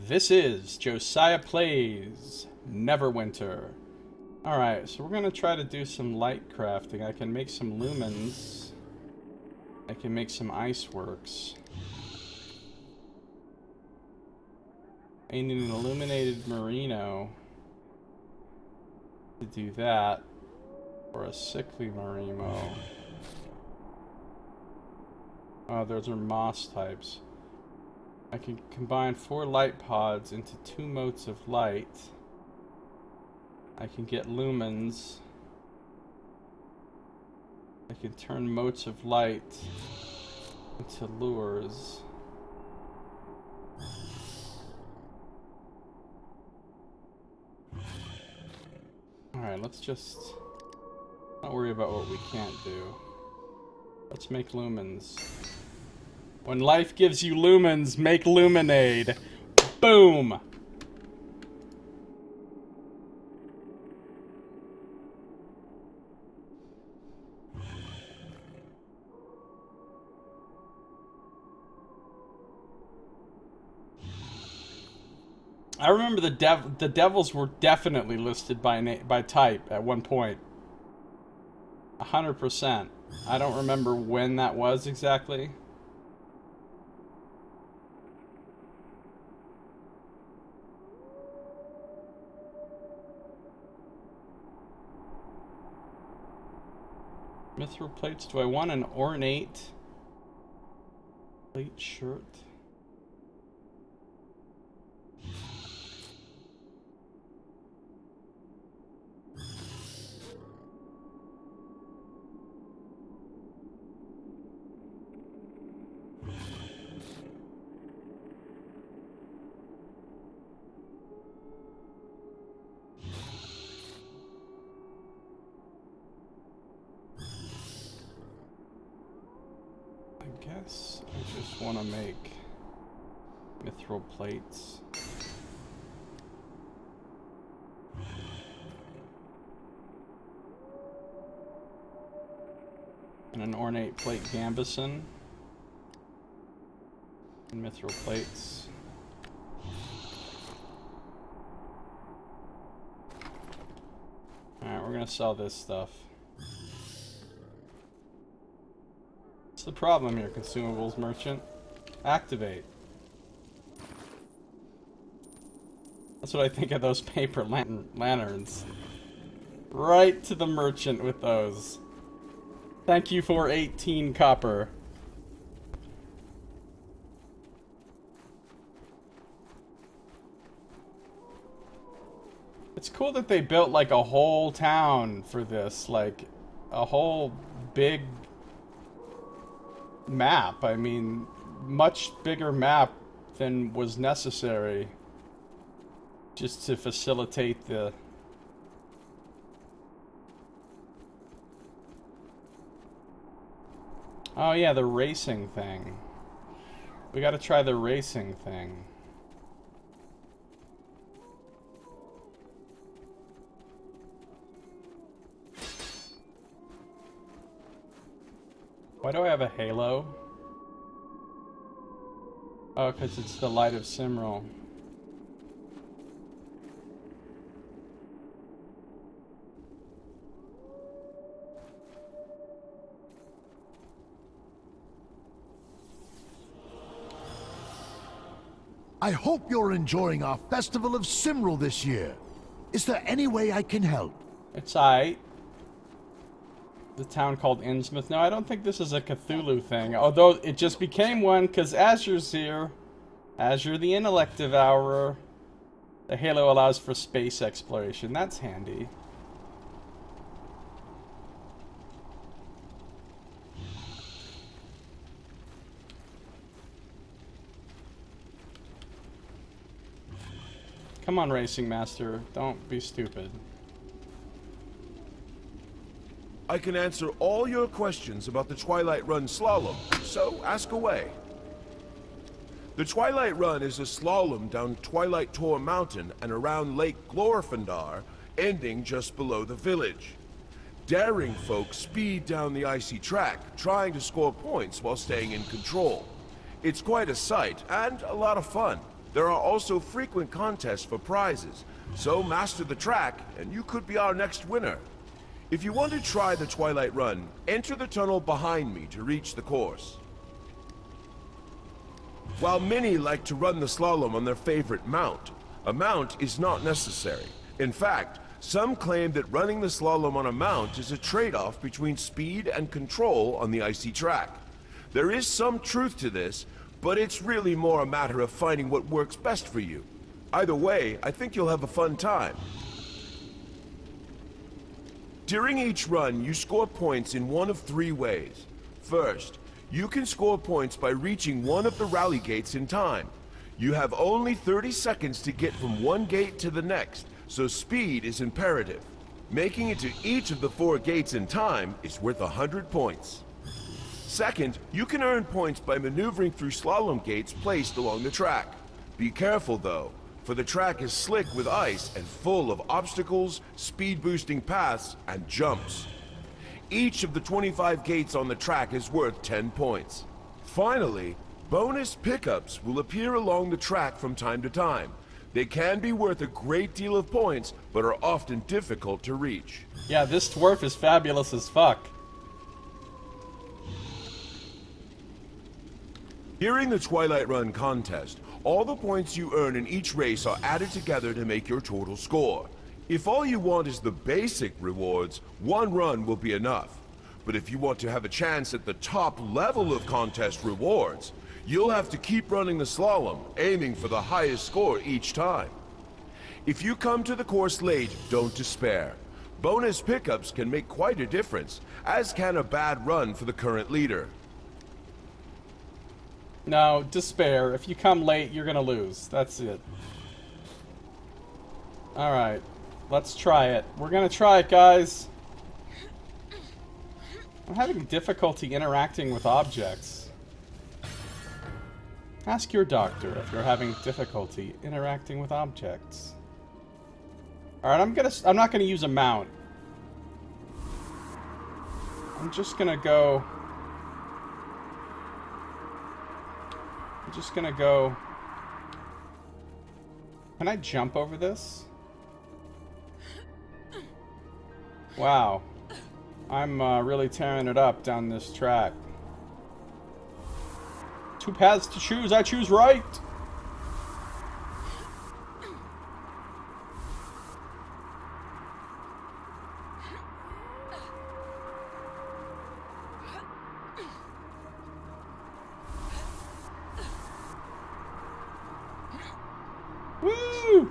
This is Josiah Plays Neverwinter. Alright, so we're going to try to do some light crafting. I can make some lumens. I can make some ice works. I need an illuminated merino to do that. Or a sickly merino. Oh, those are moss types. I can combine 4 light pods into 2 motes of light. I can get lumens. I can turn motes of light into lures. Alright, let's just not worry about what we can't do. Let's make lumens. When life gives you lumens, make luminade. Boom! I remember the devils were definitely listed by type at one point. 100%. I don't remember when that was exactly. Mithril plates. Do I want an ornate plate shirt? I just want to make mithril plates. And an ornate plate gambeson. And mithril plates. Alright, we're gonna sell this stuff. What's the problem here, consumables merchant? Activate. That's what I think of those paper lanterns. Right to the merchant with those. Thank you for 18 copper. It's cool that they built like a whole town for this, like a whole big map. I mean, much bigger map than was necessary just to facilitate the oh yeah, the racing thing. We gotta try the racing thing. Why do I have a halo? Oh, because it's the light of Simril. I hope you're enjoying our Festival of Simril this year. Is there any way I can help? It's aight. The town called Innsmouth. No, I don't think this is a Cthulhu thing. Although it just became one because Azure's here. Azure the Intellect Devourer. The Halo allows for space exploration. That's handy. Come on, Racing Master. Don't be stupid. I can answer all your questions about the Twilight Run slalom, so ask away. The Twilight Run is a slalom down Twilight Tor Mountain and around Lake Glorfindar, ending just below the village. Daring folk speed down the icy track, trying to score points while staying in control. It's quite a sight, and a lot of fun. There are also frequent contests for prizes, so master the track and you could be our next winner. If you want to try the Twilight Run, enter the tunnel behind me to reach the course. While many like to run the slalom on their favorite mount, a mount is not necessary. In fact, some claim that running the slalom on a mount is a trade-off between speed and control on the icy track. There is some truth to this, but it's really more a matter of finding what works best for you. Either way, I think you'll have a fun time. During each run, you score points in one of 3 ways. First, you can score points by reaching one of the rally gates in time. You have only 30 seconds to get from one gate to the next, so speed is imperative. Making it to each of the 4 gates in time is worth 100 points. Second, you can earn points by maneuvering through slalom gates placed along the track. Be careful though, for the track is slick with ice and full of obstacles, speed-boosting paths, and jumps. Each of the 25 gates on the track is worth 10 points. Finally, bonus pickups will appear along the track from time to time. They can be worth a great deal of points, but are often difficult to reach. Yeah, this dwarf is fabulous as fuck. During the Twilight Run contest, all the points you earn in each race are added together to make your total score. If all you want is the basic rewards, one run will be enough. But if you want to have a chance at the top level of contest rewards, you'll have to keep running the slalom, aiming for the highest score each time. If you come to the course late, don't despair. Bonus pickups can make quite a difference, as can a bad run for the current leader. No, despair. If you come late, you're gonna lose. That's it. Alright. Let's try it. We're gonna try it, guys. I'm having difficulty interacting with objects. Ask your doctor if you're having difficulty interacting with objects. Alright, I'm not gonna use a mount. I'm just gonna go... Can I jump over this? Wow. I'm really tearing it up down this track. 2 paths to choose. I choose right. Woo!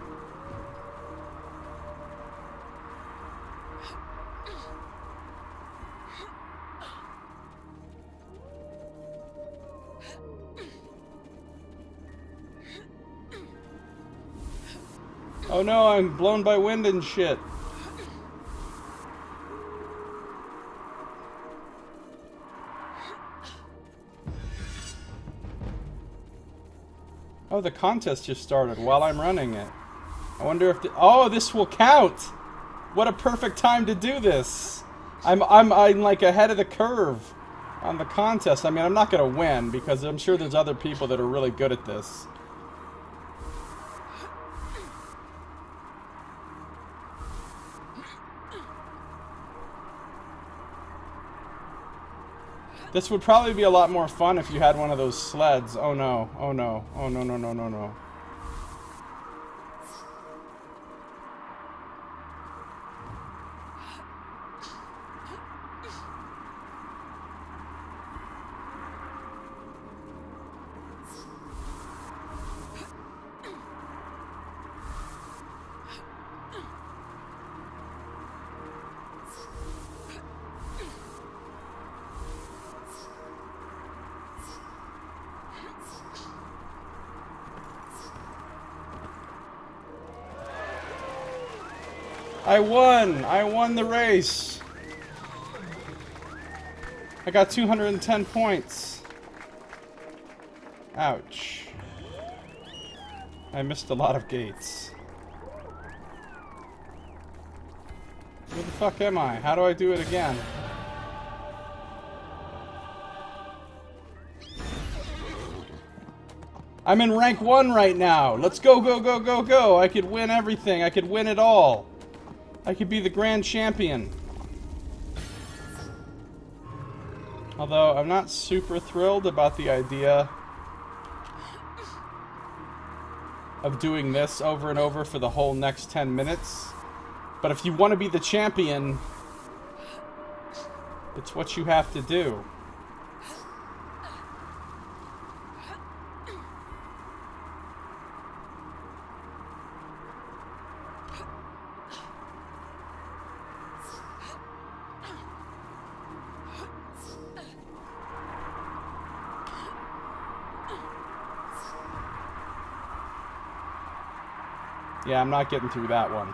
Oh no, I'm blown by wind and shit. Oh, the contest just started while I'm running it. I wonder if oh, this will count. What a perfect time to do this. I'm like ahead of the curve on the contest. I mean, I'm not gonna win because I'm sure there's other people that are really good at this. This would probably be a lot more fun if you had one of those sleds. Oh no, oh no, oh no, no, no, no, no. I won! I won the race! I got 210 points. Ouch. I missed a lot of gates. Where the fuck am I? How do I do it again? I'm in rank 1 right now. Let's go, go, go, go, go. I could win everything. I could win it all. I could be the grand champion. Although, I'm not super thrilled about the idea of doing this over and over for the whole next 10 minutes. But if you want to be the champion, it's what you have to do. Yeah, I'm not getting through that one.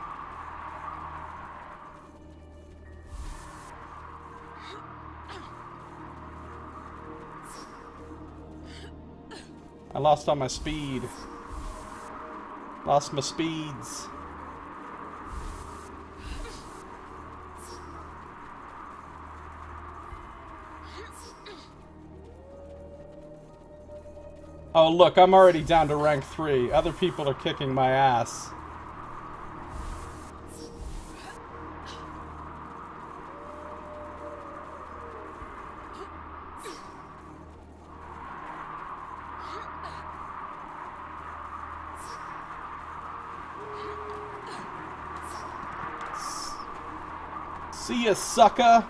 I lost all my speed. Lost my speeds. Oh look, I'm already down to rank 3. Other people are kicking my ass. See ya, sucker!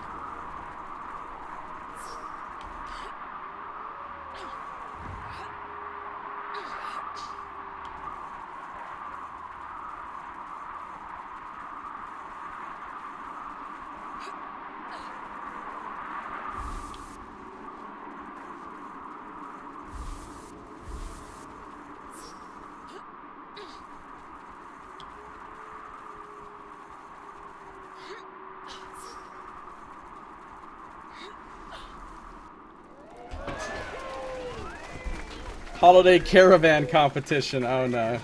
Holiday caravan competition. Oh no.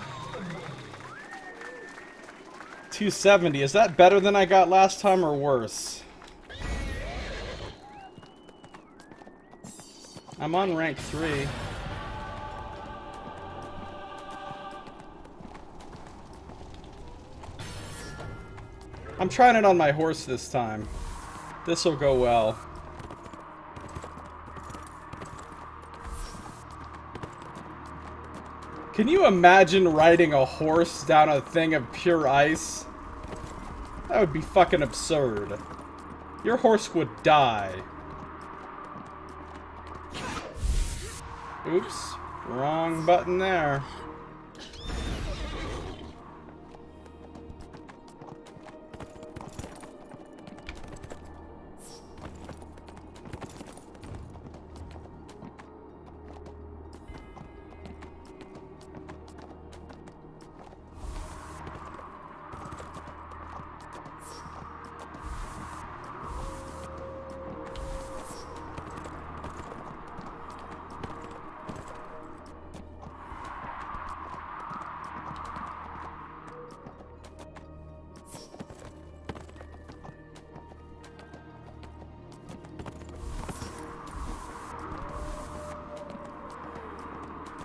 270. Is that better than I got last time or worse? I'm on rank 3. I'm trying it on my horse this time. This'll go well. Can you imagine riding a horse down a thing of pure ice? That would be fucking absurd. Your horse would die. Oops. Wrong button there.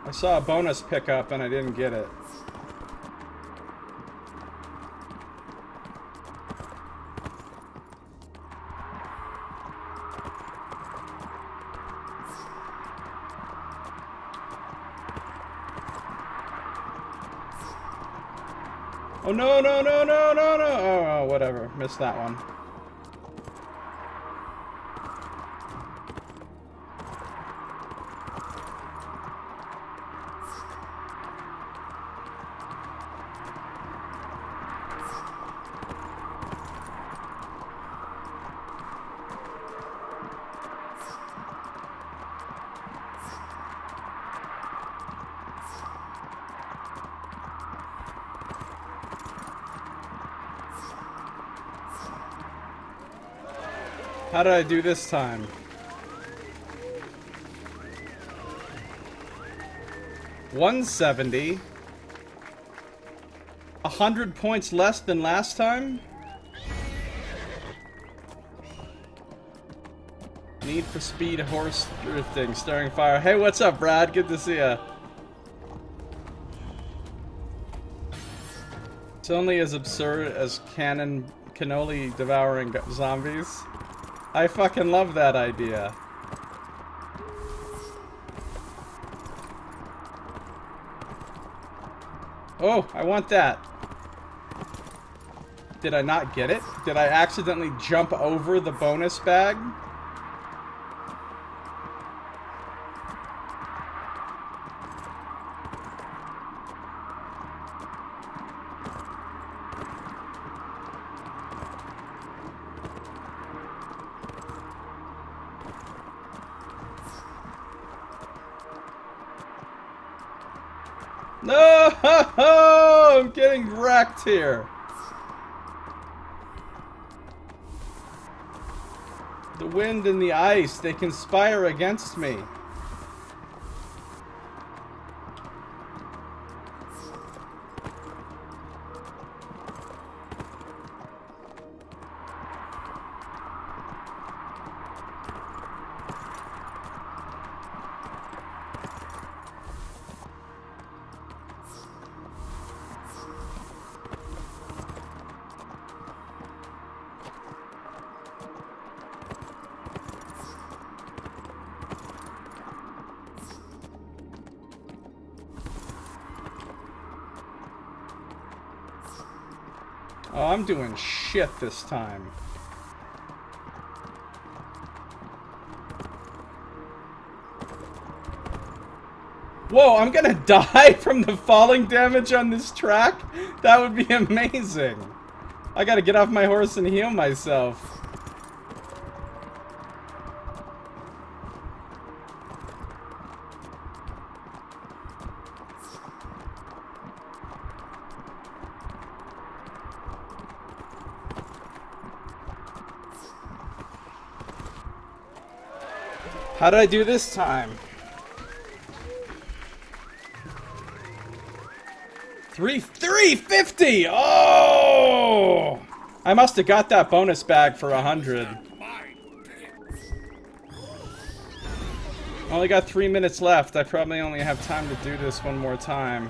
I saw a bonus pickup and I didn't get it. Oh no, no, no, no, no, no! Oh, whatever. Missed that one. How did I do this time? $170. 100 points less than last time? Need for Speed horse drifting, starring fire. Hey, what's up, Brad? Good to see ya. It's only as absurd as cannoli devouring zombies. I fucking love that idea. Oh, I want that. Did I not get it? Did I accidentally jump over the bonus bag? No! I'm getting wrecked here. The wind and the ice, they conspire against me. Oh, I'm doing shit this time. Whoa, I'm gonna die from the falling damage on this track? That would be amazing. I gotta get off my horse and heal myself. How did I do this time? 350! Oh! I must have got that bonus bag for 100. Only got 3 minutes left. I probably only have time to do this one more time.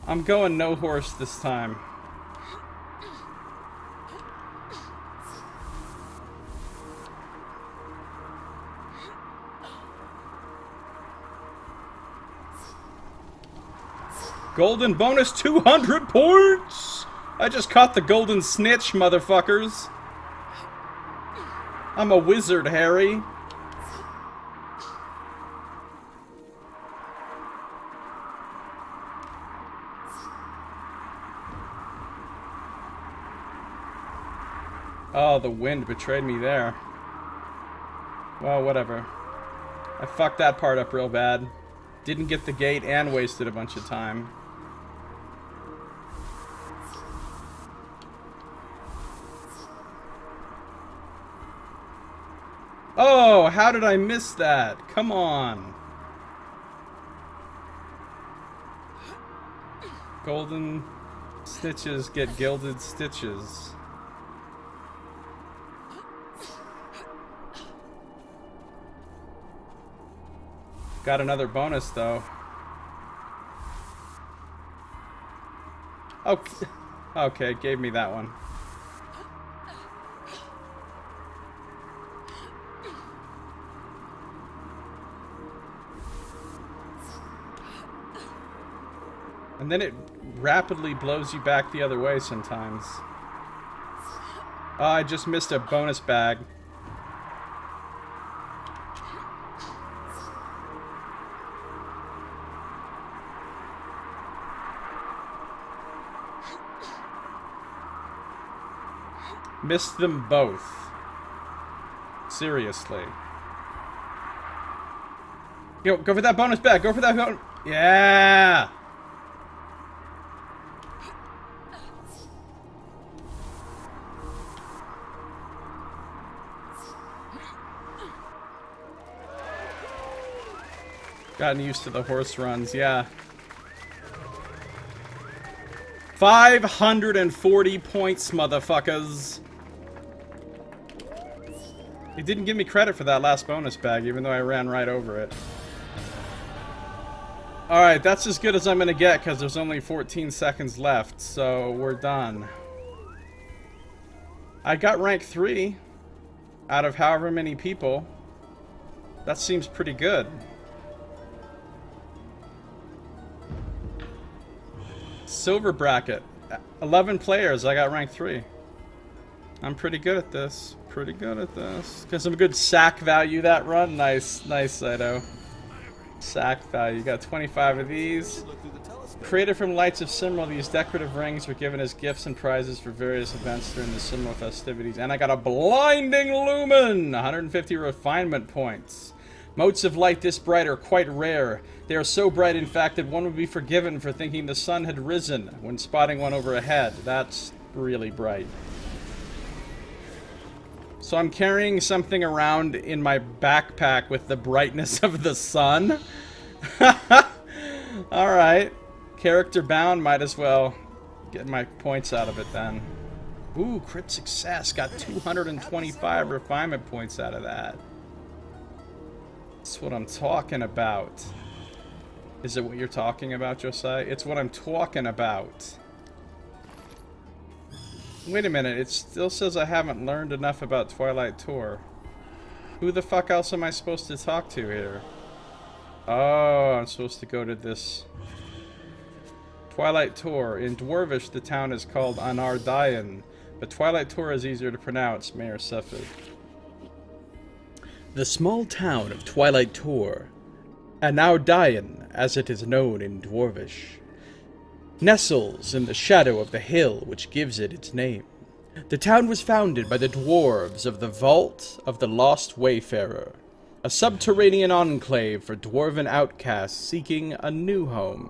I'm going no horse this time. Golden bonus 200 points! I just caught the golden snitch, motherfuckers. I'm a wizard, Harry. Oh, the wind betrayed me there. Well, whatever. I fucked that part up real bad. Didn't get the gate and wasted a bunch of time. Oh, how did I miss that? Come on. Golden snitches get gilded stitches. Got another bonus, though. Okay, okay, gave me that one. And then it rapidly blows you back the other way sometimes. Oh, I just missed a bonus bag. Missed them both. Seriously. Go for that bonus bag. Go for that bonus. Yeah. Gotten used to the horse runs, yeah. 540 points, motherfuckers. It didn't give me credit for that last bonus bag, even though I ran right over it. Alright, that's as good as I'm gonna get, because there's only 14 seconds left, so we're done. I got rank 3 out of however many people. That seems pretty good. Silver bracket. 11 players, I got rank 3. I'm pretty good at this. Pretty good at this. Got some good sack value that run. Nice, nice, Saito. Sack value. You got 25 of these. Created from Lights of Simral, these decorative rings were given as gifts and prizes for various events during the Simral festivities. And I got a blinding lumen! 150 refinement points. Motes of light this bright are quite rare. They are so bright, in fact, that one would be forgiven for thinking the sun had risen when spotting one overhead. That's really bright. So I'm carrying something around in my backpack with the brightness of the sun. Alright. Character bound, might as well get my points out of it then. Ooh, crit success. Got 225 refinement points out of that. That's what I'm talking about. Is it what you're talking about, Josiah? It's what I'm talking about. Wait a minute, it still says I haven't learned enough about Twilight Tour. Who the fuck else am I supposed to talk to here? Oh, I'm supposed to go to this Twilight Tour. In Dwarvish, the town is called Anardayan, but Twilight Tour is easier to pronounce, Mayor Sefid. The small town of Twilight Tour, Anardayan, as it is known in Dwarvish, nestles in the shadow of the hill which gives it its name. The town was founded by the dwarves of the Vault of the Lost Wayfarer, a subterranean enclave for dwarven outcasts seeking a new home.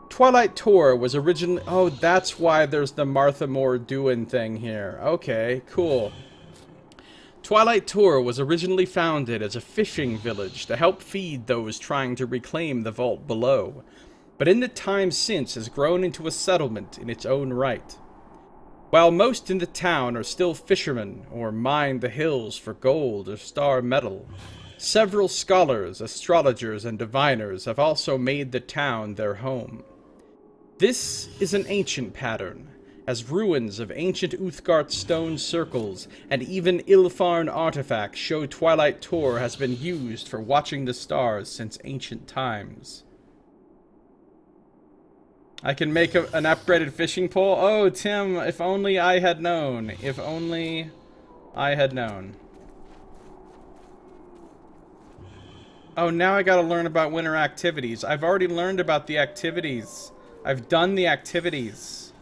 Twilight Tour was originally... Oh, that's why there's the Martha Moore Doohan thing here. Okay, cool. Twilight Tour was originally founded as a fishing village to help feed those trying to reclaim the vault below, but in the time since has grown into a settlement in its own right. While most in the town are still fishermen or mine the hills for gold or star metal, several scholars, astrologers, and diviners have also made the town their home. This is an ancient pattern, as ruins of ancient Uthgard stone circles and even Ilfarn artifacts show Twilight Tour has been used for watching the stars since ancient times. I can make an upgraded fishing pole? Oh, Tim, if only I had known. If only I had known. Oh, now I gotta learn about winter activities. I've already learned about the activities. I've done the activities.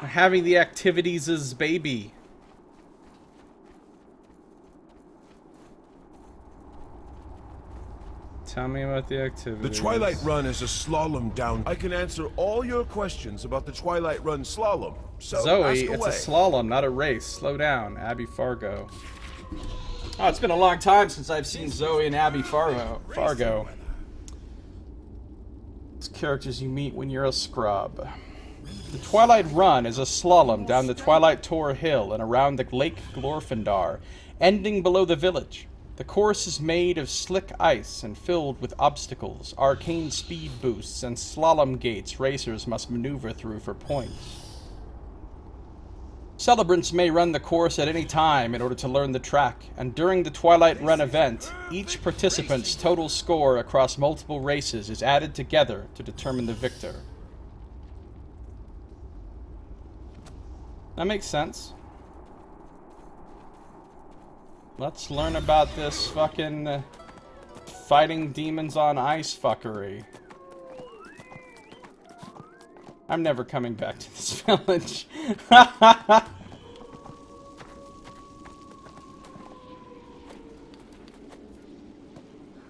I'm having the activities' baby. Tell me about the activities. The Twilight Run is a slalom down. I can answer all your questions about the Twilight Run slalom. So Zoe, ask it's away. a slalom, not a race. Slow down, Abby Fargo. Oh, it's been a long time since I've seen Zoe and Abby Fargo. It's characters you meet when you're a scrub. The Twilight Run is a slalom down the Twilight Tour Hill and around the Lake Glorfindar, ending below the village. The course is made of slick ice and filled with obstacles, arcane speed boosts, and slalom gates racers must maneuver through for points. Celebrants may run the course at any time in order to learn the track, and during the Twilight Run event, each participant's total score across multiple races is added together to determine the victor. That makes sense. Let's learn about this fucking fighting demons on ice fuckery. I'm never coming back to this village.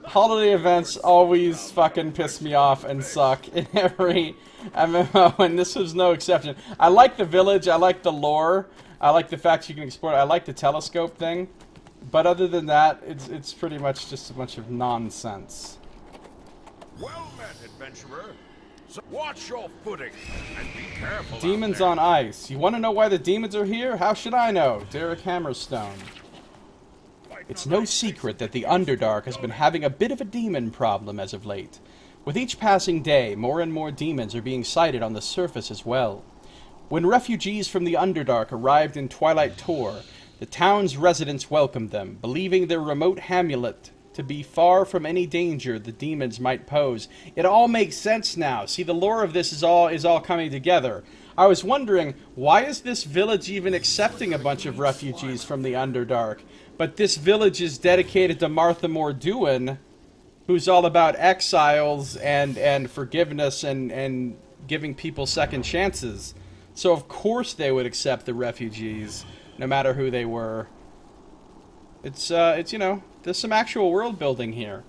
Holiday events always fucking piss me off and suck in every MMO, and this was no exception. I like the village, I like the lore, I like the fact you can explore it, I like the telescope thing, but other than that, it's pretty much just a bunch of nonsense. Well met, adventurer. So watch your footing and be careful. Demons on ice. You want to know why the demons are here? How should I know? Derek Hammerstone. It's no secret that the Underdark has been having a bit of a demon problem as of late. With each passing day, more and more demons are being sighted on the surface as well. When refugees from the Underdark arrived in Twilight Tor, the town's residents welcomed them, believing their remote hamlet to be far from any danger the demons might pose. It all makes sense now. See, the lore of this is all coming together. I was wondering, why is this village even accepting a bunch of refugees from the Underdark? But this village is dedicated to Martha Morduin, who's all about exiles and forgiveness and giving people second chances. So of course they would accept the refugees, no matter who they were. It's you know, there's some actual world building here.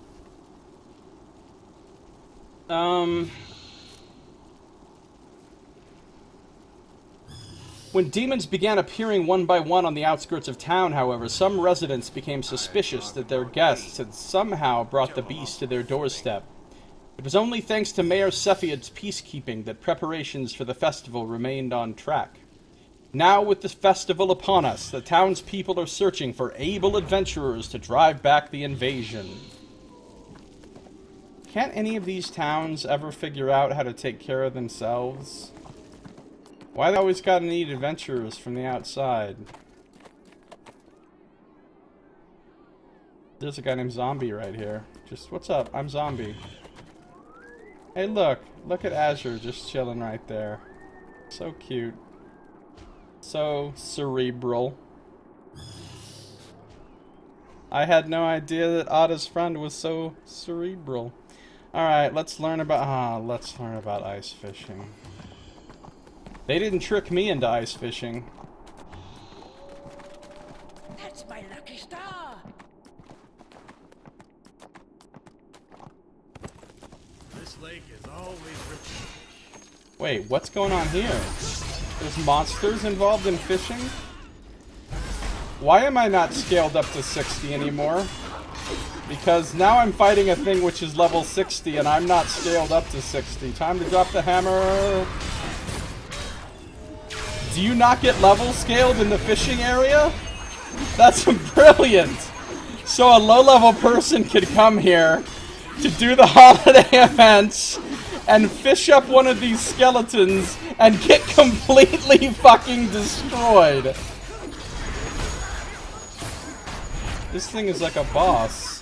When demons began appearing one by one on the outskirts of town, however, some residents became suspicious that their guests had somehow brought the beast to their doorstep. It was only thanks to Mayor Cepheid's peacekeeping that preparations for the festival remained on track. Now, with the festival upon us, the townspeople are searching for able adventurers to drive back the invasion. Can't any of these towns ever figure out how to take care of themselves? Why they always gotta need adventurers from the outside? There's a guy named Zombie right here. Just, what's up? I'm Zombie. Hey, look at Azure just chilling right there. So cute. So cerebral. I had no idea that Ada's friend was so cerebral. Alright, let's learn about ice fishing. They didn't trick me into ice fishing. That's my lucky star. This lake is always rich. Wait, what's going on here? There's monsters involved in fishing? Why am I not scaled up to 60 anymore? Because now I'm fighting a thing which is level 60 and I'm not scaled up to 60. Time to drop the hammer. Do you not get level scaled in the fishing area? That's brilliant! So a low-level person could come here to do the holiday events and fish up one of these skeletons and get completely fucking destroyed. This thing is like a boss.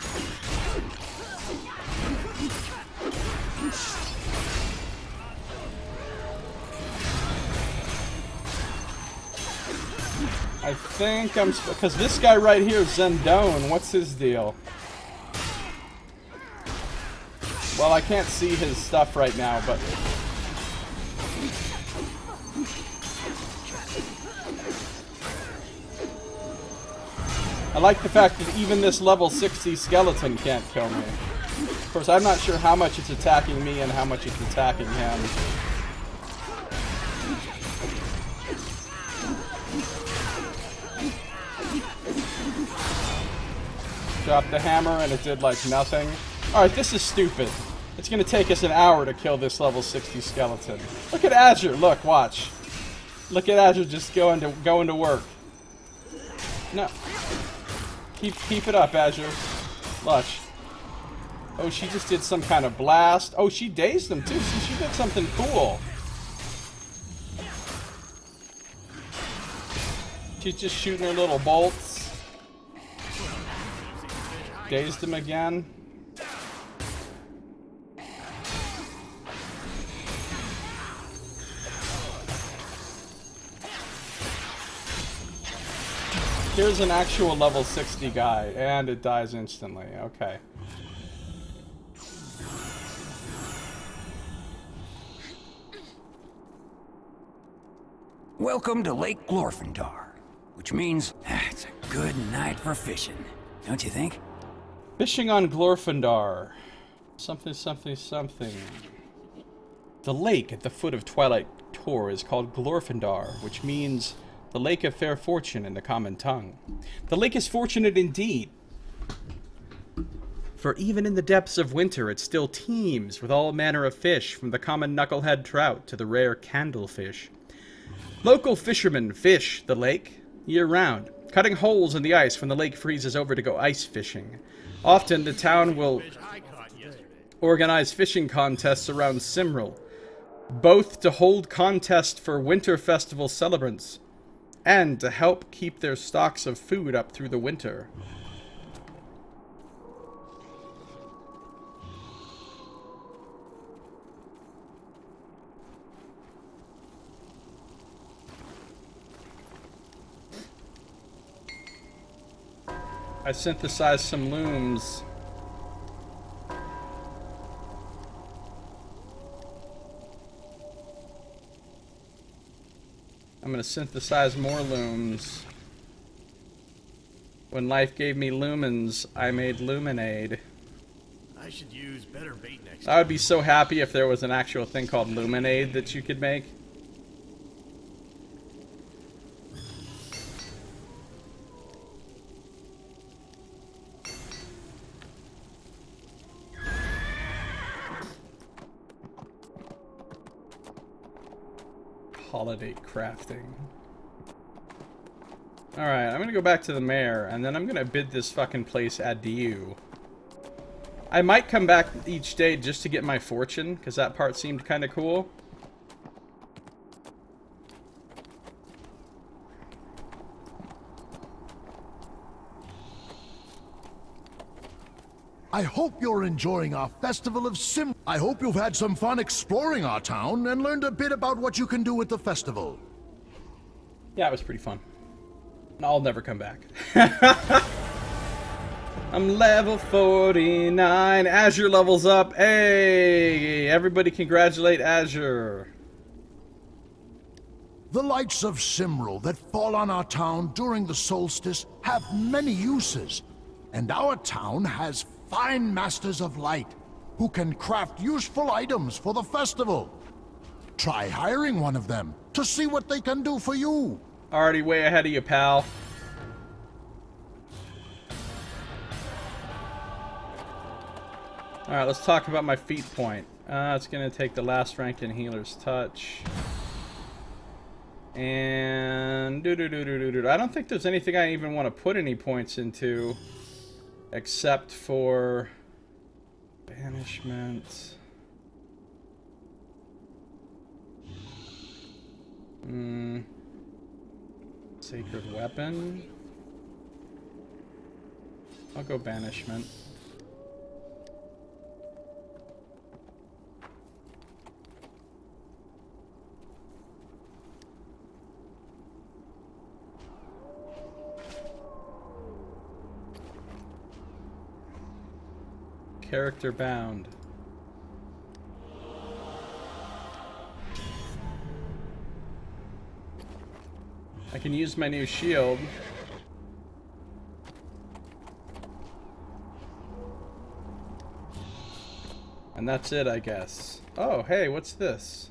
I think I'm... because this guy right here, Zendone, what's his deal? Well, I can't see his stuff right now, but... I like the fact that even this level 60 skeleton can't kill me. Of course, I'm not sure how much it's attacking me and how much it's attacking him. Dropped the hammer and it did like nothing. Alright, this is stupid. It's gonna take us an hour to kill this level 60 skeleton. Look at Azure, look, watch. Look at Azure just going to work. No. Keep it up, Azure. Watch. Oh, she just did some kind of blast. Oh, she dazed them too. See, she did something cool. She's just shooting her little bolts. Dazed him again. Here's an actual level 60 guy, and it dies instantly. Okay. Welcome to Lake Glorfindar, which means it's a good night for fishing, don't you think? Fishing on Glorfindar. Something, something, something. The lake at the foot of Twilight Tor is called Glorfindar, which means the Lake of Fair Fortune in the common tongue. The lake is fortunate indeed, for even in the depths of winter it still teems with all manner of fish, from the common knucklehead trout to the rare candlefish. Local fishermen fish the lake year-round, cutting holes in the ice when the lake freezes over to go ice fishing. Often, the town will Fish I caught yesterday. organize fishing contests around Simril, both to hold contests for winter festival celebrants and to help keep their stocks of food up through the winter. I synthesized some looms. I'm gonna synthesize more looms. When life gave me lumens, I made luminade. I should use better bait next I would be so happy if there was an actual thing called luminade that you could make. Holiday crafting. Alright, I'm gonna go back to the mayor, and then I'm gonna bid this fucking place adieu. I might come back each day just to get my fortune, because that part seemed kind of cool. I hope you're enjoying our festival of Sim. I hope you've had some fun exploring our town and learned a bit about what you can do with the festival. Yeah, it was pretty fun. I'll never come back. I'm level 49. Azure levels up. Hey, everybody congratulate Azure. The lights of Simril that fall on our town during the solstice have many uses, and our town has fine masters of light who can craft useful items for the festival. Try hiring one of them to see what they can do for you. Already way ahead of you, pal. Alright, let's talk about my feat point. It's going to take the last rank in Healer's Touch. And... I don't think there's anything I even want to put any points into. Except for... Banishment. Sacred Weapon. I'll go Banishment. Character bound. I can use my new shield. And that's it, I guess. Oh, hey, what's this?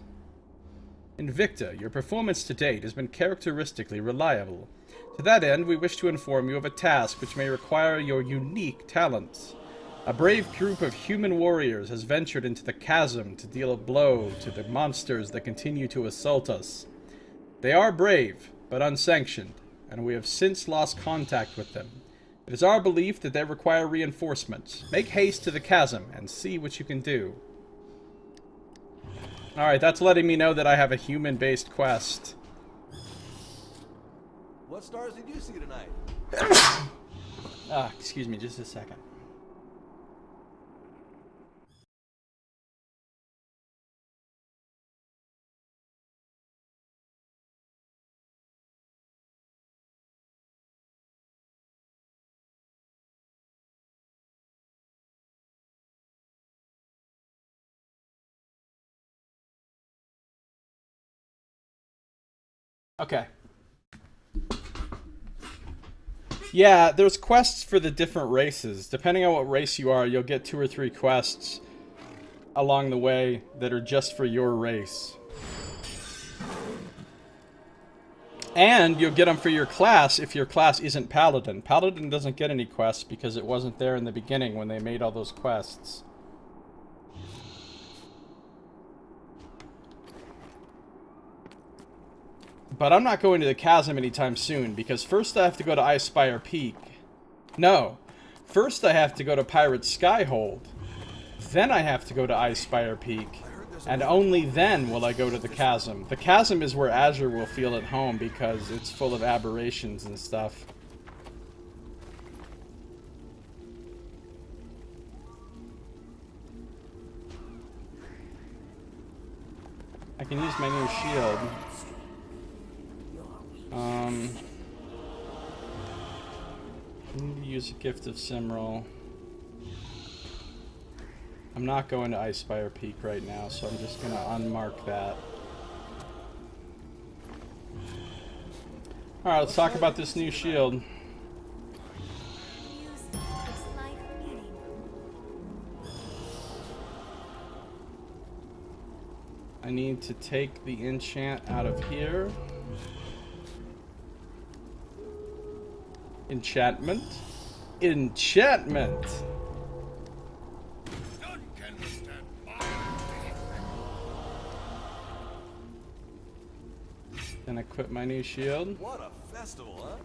Invicta, your performance to date has been characteristically reliable. To that end, we wish to inform you of a task which may require your unique talents. A brave group of human warriors has ventured into the chasm to deal a blow to the monsters that continue to assault us. They are brave, but unsanctioned, and we have since lost contact with them. It is our belief that they require reinforcements. Make haste to the chasm and see what you can do. Alright, that's letting me know that I have a human-based quest. What stars did you see tonight? Excuse me, just a second. Okay. Yeah, there's quests for the different races. Depending on what race you are, you'll get 2 or 3 quests along the way that are just for your race. And you'll get them for your class if your class isn't Paladin. Paladin doesn't get any quests because it wasn't there in the beginning when they made all those quests. But I'm not going to the chasm anytime soon, because first I have to go to Icespire Peak. No. First I have to go to Pirate Skyhold. Then I have to go to Icespire Peak. And only then will I go to the chasm. The chasm is where Azure will feel at home, because it's full of aberrations and stuff. I can use my new shield. I need to use a Gift of Simral. I'm not going to Icespire Peak right now, so I'm just going to unmark that. Alright, let's talk about this new shield. I need to take the enchant out of here. Enchantment. Enchantment! Then equip my new shield. What a festival, huh?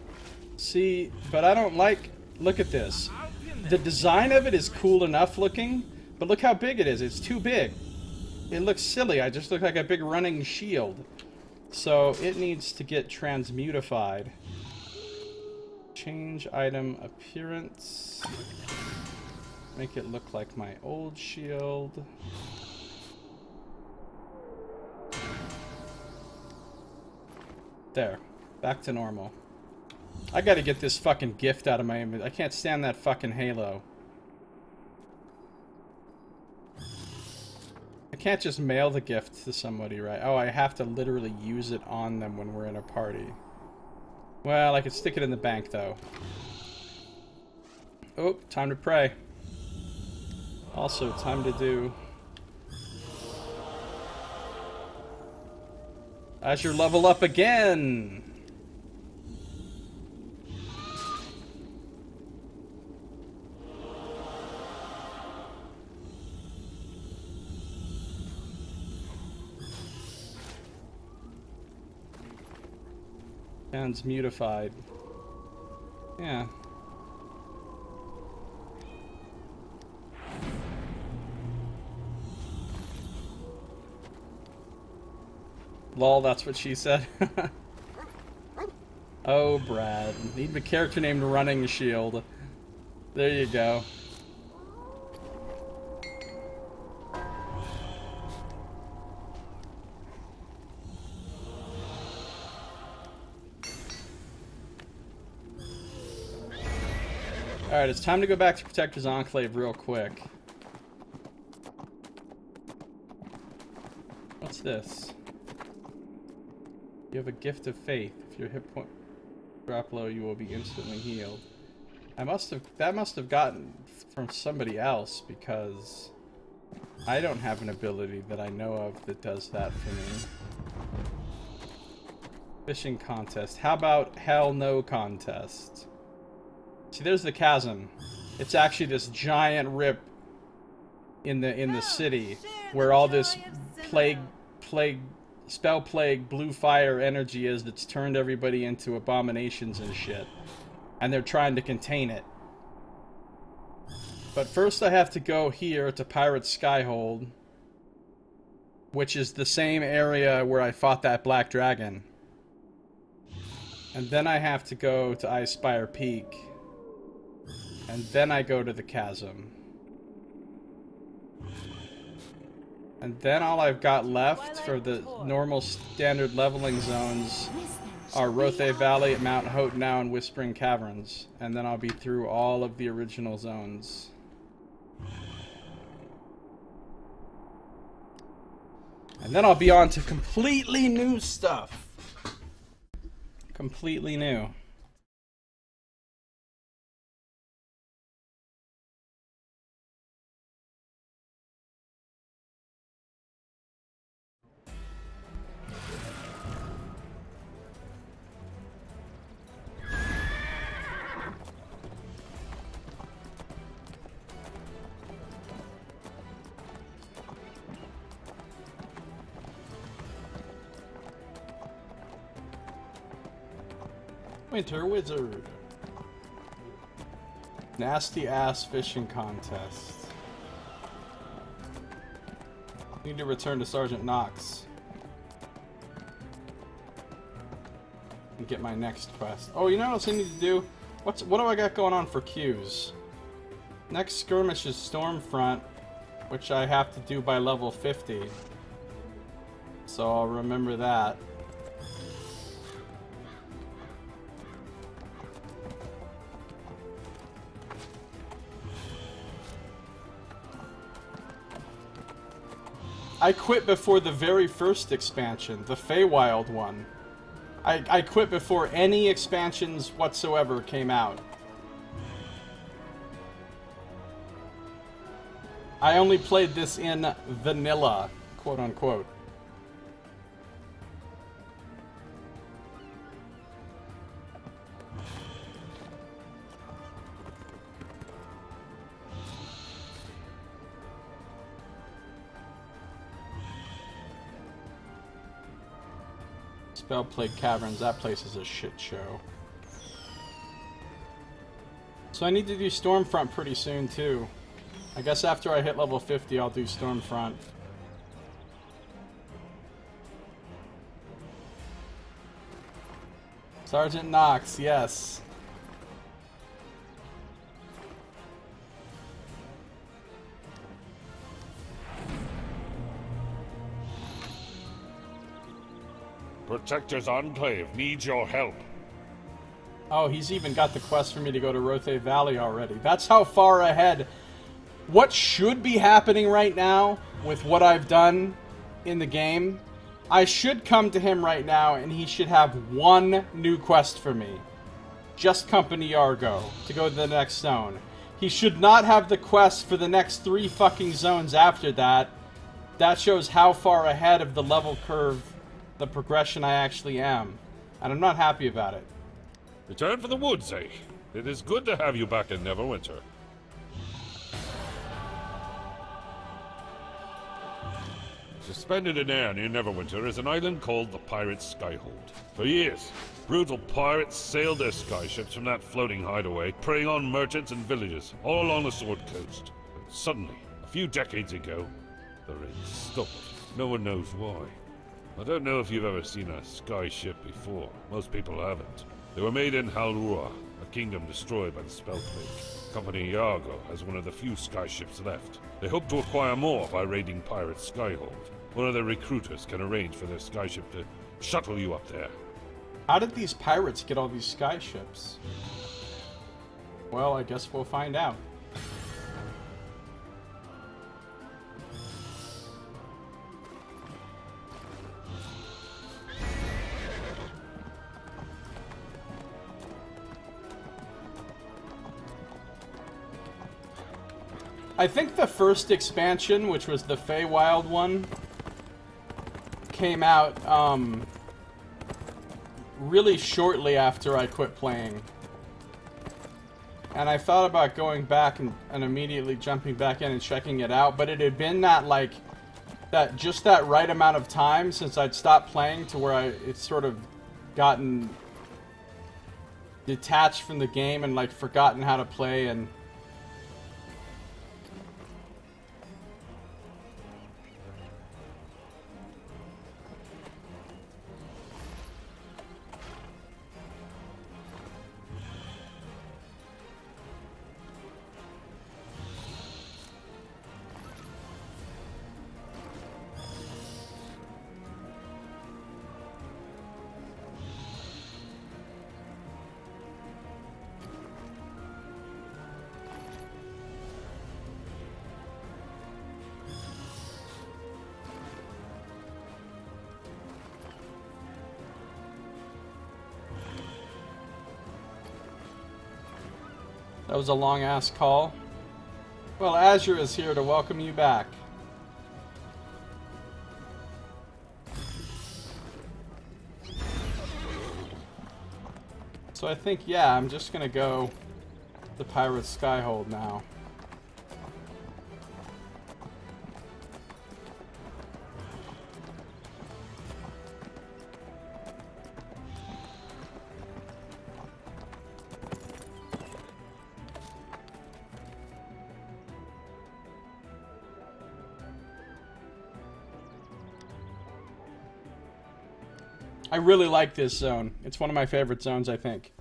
See, but I don't like... Look at this. The design of it is cool enough looking, but look how big it is. It's too big. It looks silly. I just look like a big running shield. So it needs to get transmutified. Change item appearance. Make it look like my old shield. There. Back to normal. I gotta get this fucking gift out of my inventory. I can't stand that fucking halo. I can't just mail the gift to somebody, right? Oh, I have to literally use it on them when we're in a party. Well, I could stick it in the bank, though. Oh, time to pray. Also, time to do... Azure level up again! Transmutified. Yeah. Lol, that's what she said. Oh, Brad. Need a character named Running Shield. There you go. Alright, it's time to go back to Protector's Enclave real quick. What's this? You have a Gift of Faith. If your hit point drop low, you will be instantly healed. That must have gotten from somebody else, because I don't have an ability that I know of that does that for me. Fishing contest. How about Hell No contest? See, there's the chasm. It's actually this giant rip in the city where all this spell plague blue fire energy is that's turned everybody into abominations and shit. And they're trying to contain it. But first I have to go here to Pirate Skyhold, which is the same area where I fought that black dragon. And then I have to go to Icespire Peak. And then I go to the chasm. And then all I've got left for the normal standard leveling zones are Rothe Valley, Mount Hotenau, and Whispering Caverns. And then I'll be through all of the original zones. And then I'll be on to completely new stuff. Completely new. Winter Wizard. Nasty ass fishing contest. Need to return to Sergeant Knox. And get my next quest. Oh, you know what else I need to do? What do I got going on for queues? Next skirmish is Stormfront, which I have to do by level 50. So I'll remember that. I quit before the very first expansion, the Feywild one. I quit before any expansions whatsoever came out. I only played this in vanilla, quote unquote. Spellplague Caverns, that place is a shit show. So I need to do Stormfront pretty soon too. I guess after I hit level 50 I'll do Stormfront. Sergeant Knox, yes. Protector's Enclave needs your help. Oh, he's even got the quest for me to go to Rothe Valley already. That's how far ahead. What should be happening right now with what I've done in the game, I should come to him right now and he should have one new quest for me. Just Company Argo to go to the next zone. He should not have the quest for the next 3 fucking zones after that. That shows how far ahead of the level curve, the progression I actually am. And I'm not happy about it. Return for the woods, eh? It is good to have you back in Neverwinter. Suspended in air near Neverwinter is an island called the Pirates' Skyhold. For years, brutal pirates sailed their skyships from that floating hideaway, preying on merchants and villages all along the Sword Coast. But suddenly, a few decades ago, the raid stopped. No one knows why. I don't know if you've ever seen a skyship before. Most people haven't. They were made in Halrua, a kingdom destroyed by the Spellplague. Company Yargo has one of the few skyships left. They hope to acquire more by raiding Pirates' Skyhold. One of their recruiters can arrange for their skyship to shuttle you up there. How did these pirates get all these skyships? Well, I guess we'll find out. I think the first expansion, which was the Feywild one, came out really shortly after I quit playing. And I thought about going back and immediately jumping back in and checking it out, but it had been just that right amount of time since I'd stopped playing to where it's sort of gotten detached from the game and like forgotten how to play. And that was a long-ass call. Well, Azure is here to welcome you back. So I think, yeah, I'm just gonna go the Pirates' Skyhold now. I really like this zone. It's one of my favorite zones, I think.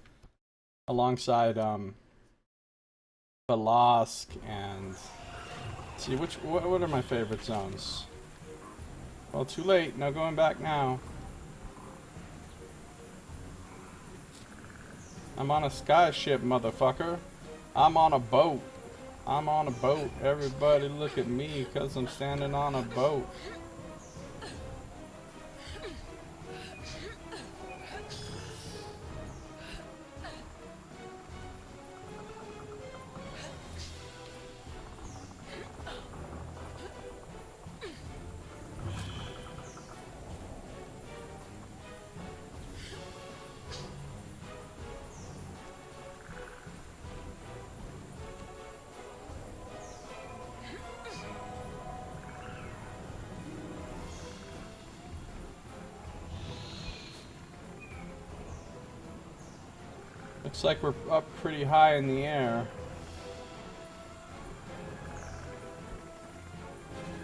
Alongside, Balask and... Let's see, what are my favorite zones? Well, too late. No going back now. I'm on a skyship, motherfucker. I'm on a boat. I'm on a boat. Everybody look at me, cause I'm standing on a boat. Looks like we're up pretty high in the air.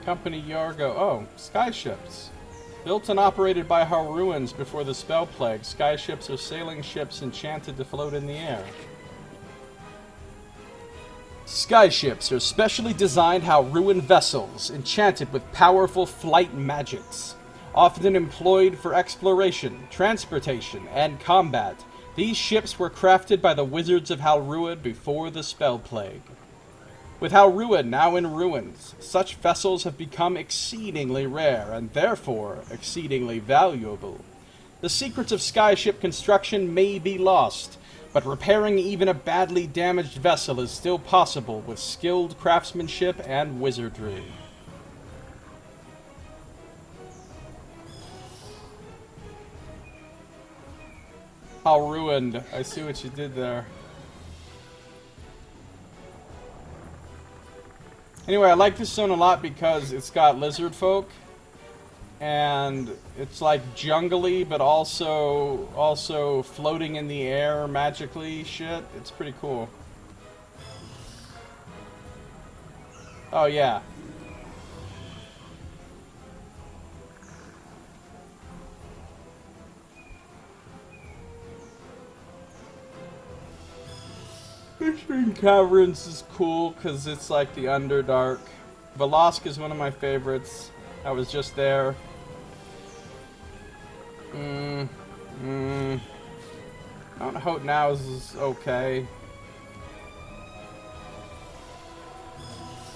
Company Yargo. Oh, skyships. Built and operated by Haruans before the Spell Plague, skyships are sailing ships enchanted to float in the air. Skyships are specially designed Haruan vessels, enchanted with powerful flight magics. Often employed for exploration, transportation, and combat, these ships were crafted by the wizards of Halruad before the Spell Plague. With Halruad now in ruins, such vessels have become exceedingly rare and therefore exceedingly valuable. The secrets of skyship construction may be lost, but repairing even a badly damaged vessel is still possible with skilled craftsmanship and wizardry. How ruined. I see what you did there. Anyway, I like this zone a lot because it's got lizard folk. And it's like jungly, but also floating in the air magically shit. It's pretty cool. Oh yeah. Between Caverns is cool because it's like the Underdark. Velosk is one of my favorites. I was just there. Mount Hotenau is okay.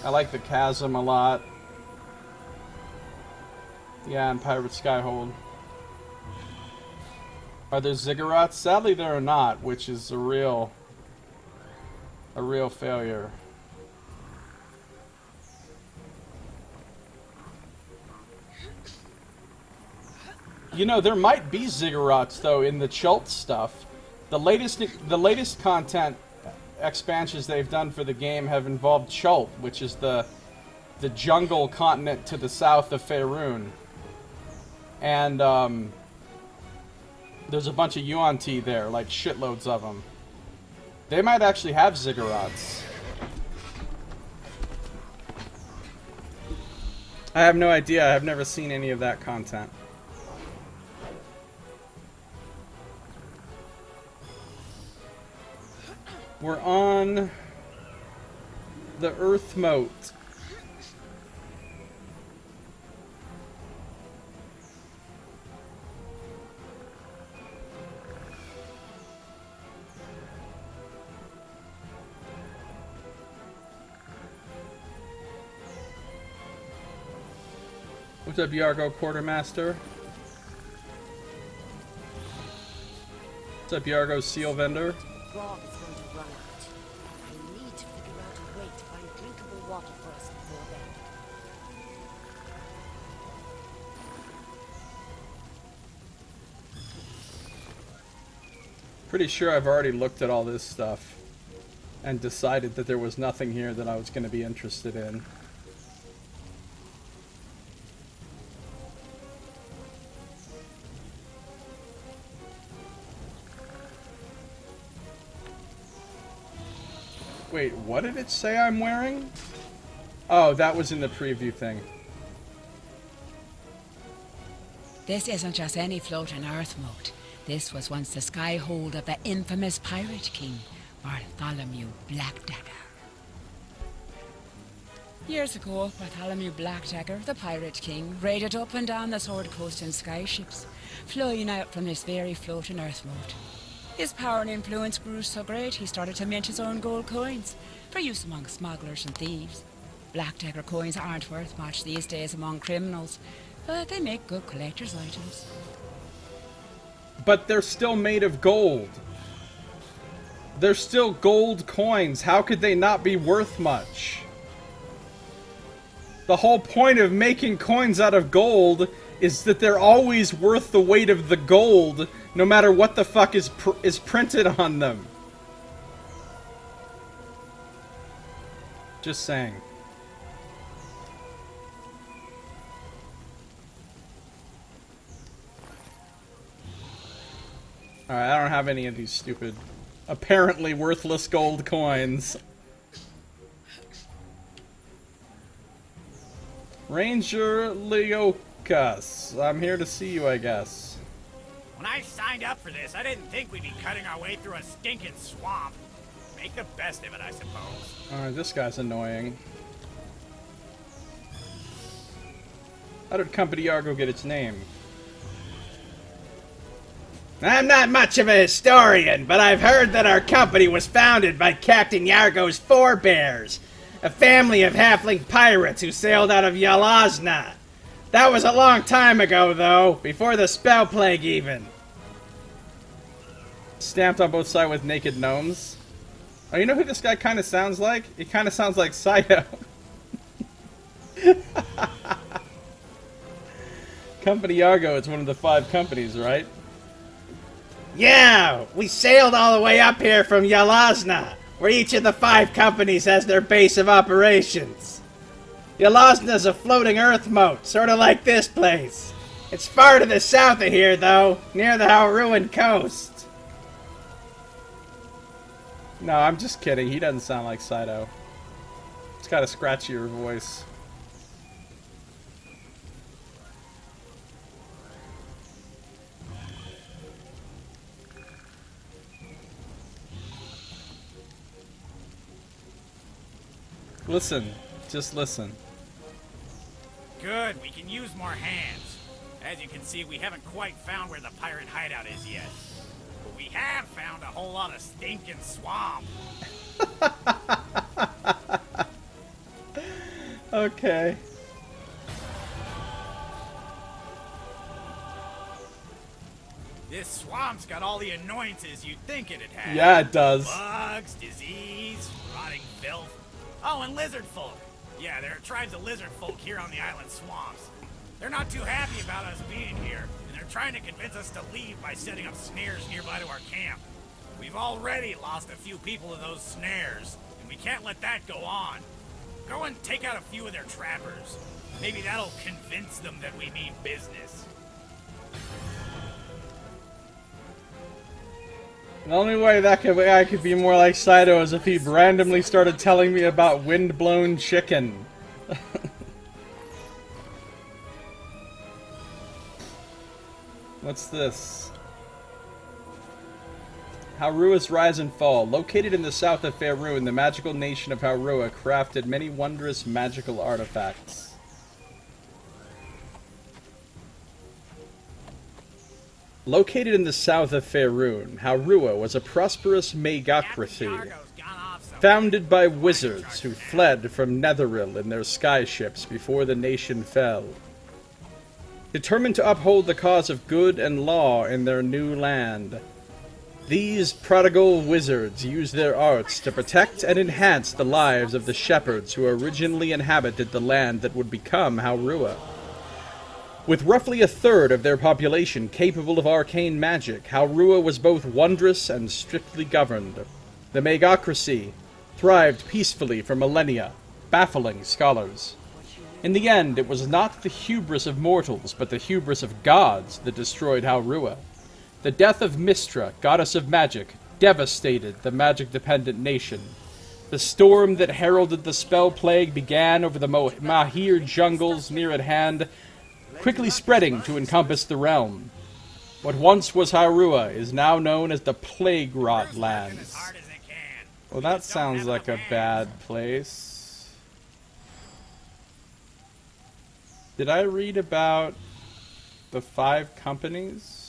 I like the Chasm a lot. Yeah, and Pirate Skyhold. Are there ziggurats? Sadly there are not, which is a real failure. You know, there might be ziggurats though in the Chult stuff. The latest content expansions they've done for the game have involved Chult, which is the jungle continent to the south of Faerun. And there's a bunch of Yuan-Ti there, like shitloads of them. They might actually have ziggurats. I have no idea. I've never seen any of that content. We're on the Earth Moat. What's up, Yargo Quartermaster? What's up, Yargo Seal Vendor? Grog is going to run out. I need to figure out a way to find drinkable water for us before then. Pretty sure I've already looked at all this stuff and decided that there was nothing here that I was going to be interested in. Wait, what did it say I'm wearing? Oh, that was in the preview thing. This isn't just any floating earth moat. This was once the skyhold of the infamous Pirate King, Bartholomew Blackdagger. Years ago, Bartholomew Blackdagger, the Pirate King, raided up and down the Sword Coast in skyships, flying out from this very floating earth moat. His power and influence grew so great he started to mint his own gold coins for use among smugglers and thieves. Blackdagger coins aren't worth much these days among criminals, but they make good collector's items. But they're still made of gold. They're still gold coins. How could they not be worth much? The whole point of making coins out of gold is that they're always worth the weight of the gold, no matter what the fuck is printed on them. Just saying. Alright, I don't have any of these stupid, apparently worthless gold coins. Ranger Leokas, I'm here to see you, I guess. When I signed up for this, I didn't think we'd be cutting our way through a stinking swamp. Make the best of it, I suppose. Alright, this guy's annoying. How did Company Yargo get its name? I'm not much of a historian, but I've heard that our company was founded by Captain Yargo's forebears, a family of halfling pirates who sailed out of Yalazna. That was a long time ago, though, before the spell plague even. Stamped on both sides with naked gnomes. Oh, you know who this guy kind of sounds like? He kind of sounds like Saito. Company Yargo is one of the 5 companies, right? Yeah, we sailed all the way up here from Yalazna, where each of the 5 companies has their base of operations. Yalazna's a floating earth moat, sort of like this place. It's far to the south of here, though, near the Hauruan coast. No, I'm just kidding. He doesn't sound like Saito. He's got a scratchier voice. Listen. Just listen. Good, we can use more hands. As you can see, we haven't quite found where the pirate hideout is yet. But we have found a whole lot of stinking swamp. Okay. This swamp's got all the annoyances you'd think it'd have. Yeah, it does. Bugs, disease, rotting filth. Oh, and lizard folk. Yeah, there are tribes of lizard folk here on the island swamps. They're not too happy about us being here, and they're trying to convince us to leave by setting up snares nearby to our camp. We've already lost a few people to those snares, and we can't let that go on. Go and take out a few of their trappers. Maybe that'll convince them that we mean business. The only way that guy could be more like Saito is if he randomly started telling me about wind-blown chicken. What's this? Haurua's Rise and Fall. Located in the south of Faerun, the magical nation of Haurua crafted many wondrous magical artifacts. Located in the south of Faerun, Haurua was a prosperous megacracy, founded by wizards who fled from Netheril in their skyships before the nation fell. Determined to uphold the cause of good and law in their new land, these prodigal wizards used their arts to protect and enhance the lives of the shepherds who originally inhabited the land that would become Haurua. With roughly a third of their population capable of arcane magic, Haurua was both wondrous and strictly governed. The megacracy thrived peacefully for millennia, baffling scholars. In the end, it was not the hubris of mortals, but the hubris of gods that destroyed Haurua. The death of Mistra, goddess of magic, devastated the magic-dependent nation. The storm that heralded the spell plague began over the Mahir jungles near at hand, quickly spreading to encompass the realm. What once was Hyrule is now known as the Plague Rot Lands. Well, that sounds like a bad place. Did I read about the 5 companies?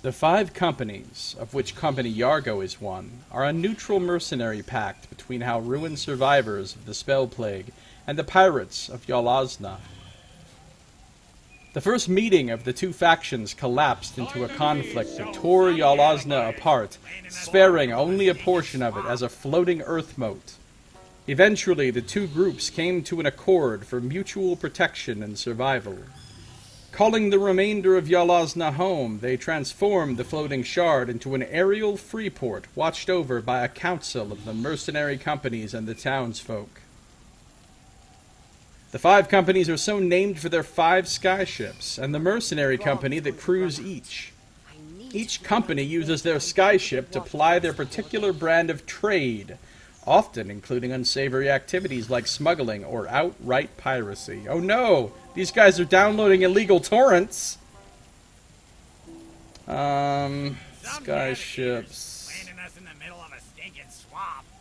The 5 companies, of which Company Yargo is one, are a neutral mercenary pact between Hyrule survivors of the Spell Plague and the pirates of Yalazna. The first meeting of the 2 factions collapsed into a conflict that tore Yalazna apart, sparing only a portion of it as a floating earth moat. Eventually, the 2 groups came to an accord for mutual protection and survival. Calling the remainder of Yalazna home, they transformed the floating shard into an aerial freeport watched over by a council of the mercenary companies and the townsfolk. The 5 companies are so named for their 5 skyships, and the mercenary company that crews each. Each company uses their skyship to ply their particular brand of trade, often including unsavory activities like smuggling or outright piracy. Oh no! These guys are downloading illegal torrents! Skyships.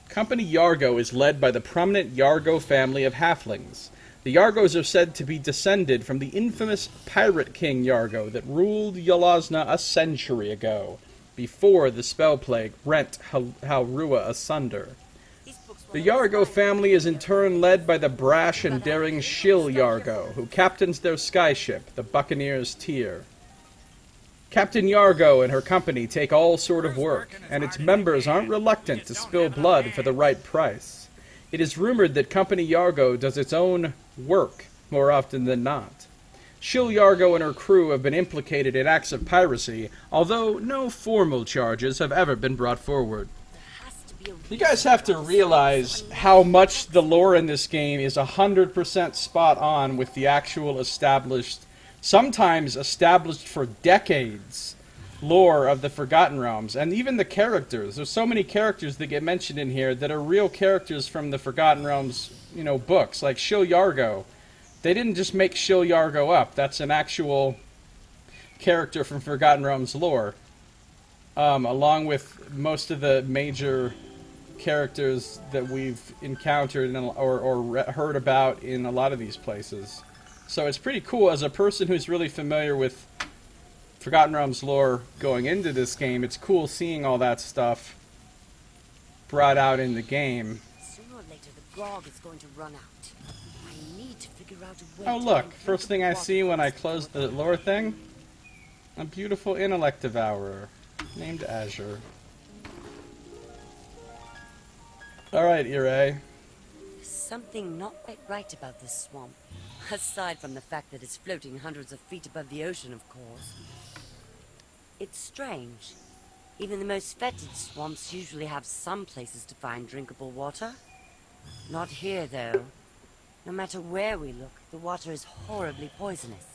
Company Yargo is led by the prominent Yargo family of halflings. The Yargos are said to be descended from the infamous Pirate King Yargo that ruled Yalazna a century ago, before the Spell Plague rent Hyrule asunder. The Yargo family is in turn led by the brash and daring Shill Yargo, who captains their skyship, the Buccaneer's Tier. Captain Yargo and her company take all sort of work, and its members aren't reluctant to spill blood for the right price. It is rumored that Company Yargo does its own work more often than not. Shill Yargo and her crew have been implicated in acts of piracy, although no formal charges have ever been brought forward. You guys have to realize how much the lore in this game is 100% spot on with the actual established, sometimes established for decades, lore of the Forgotten Realms. And even the characters. There's so many characters that get mentioned in here that are real characters from the Forgotten Realms, you know, books. Like Shill Yargo. They didn't just make Shill Yargo up. That's an actual character from Forgotten Realms lore. Along with most of the major characters that we've encountered or heard about in a lot of these places. So it's pretty cool. As a person who's really familiar with Forgotten Realms lore going into this game, it's cool seeing all that stuff brought out in the game. Sooner or later, the grog is going to run out. I need to figure out a way. Oh look, first thing I see when I close the lore thing, a beautiful intellect devourer named Azure. Alright, Ire. Something not quite right about this swamp. Aside from the fact that it's floating hundreds of feet above the ocean, of course. It's strange. Even the most fetid swamps usually have some places to find drinkable water. Not here, though. No matter where we look, the water is horribly poisonous.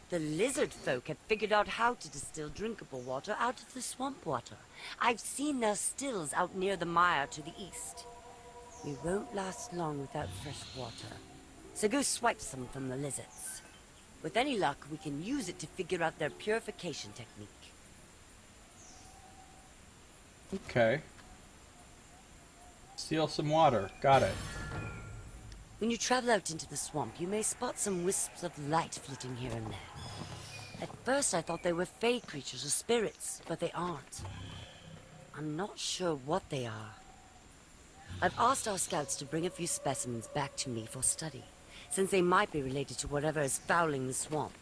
The lizard folk have figured out how to distill drinkable water out of the swamp water. I've seen their stills out near the mire to the east. We won't last long without fresh water. So go swipe some from the lizards. With any luck, we can use it to figure out their purification technique. Okay. Steal some water. Got it. When you travel out into the swamp, you may spot some wisps of light flitting here and there. At first I thought they were fey creatures or spirits, but they aren't. I'm not sure what they are. I've asked our scouts to bring a few specimens back to me for study, since they might be related to whatever is fouling the swamp.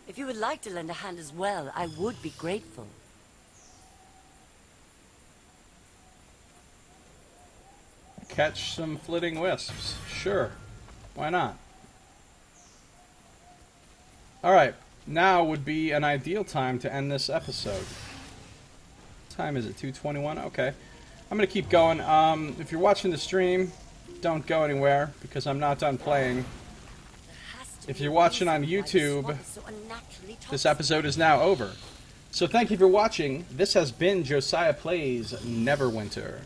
If you would like to lend a hand as well, I would be grateful. Catch some flitting wisps. Sure. Why not? Alright. Now would be an ideal time to end this episode. What time is it? 2:21? Okay. I'm going to keep going. If you're watching the stream, don't go anywhere, because I'm not done playing. If you're watching on YouTube, this episode is now over. So thank you for watching. This has been Josiah Plays Neverwinter.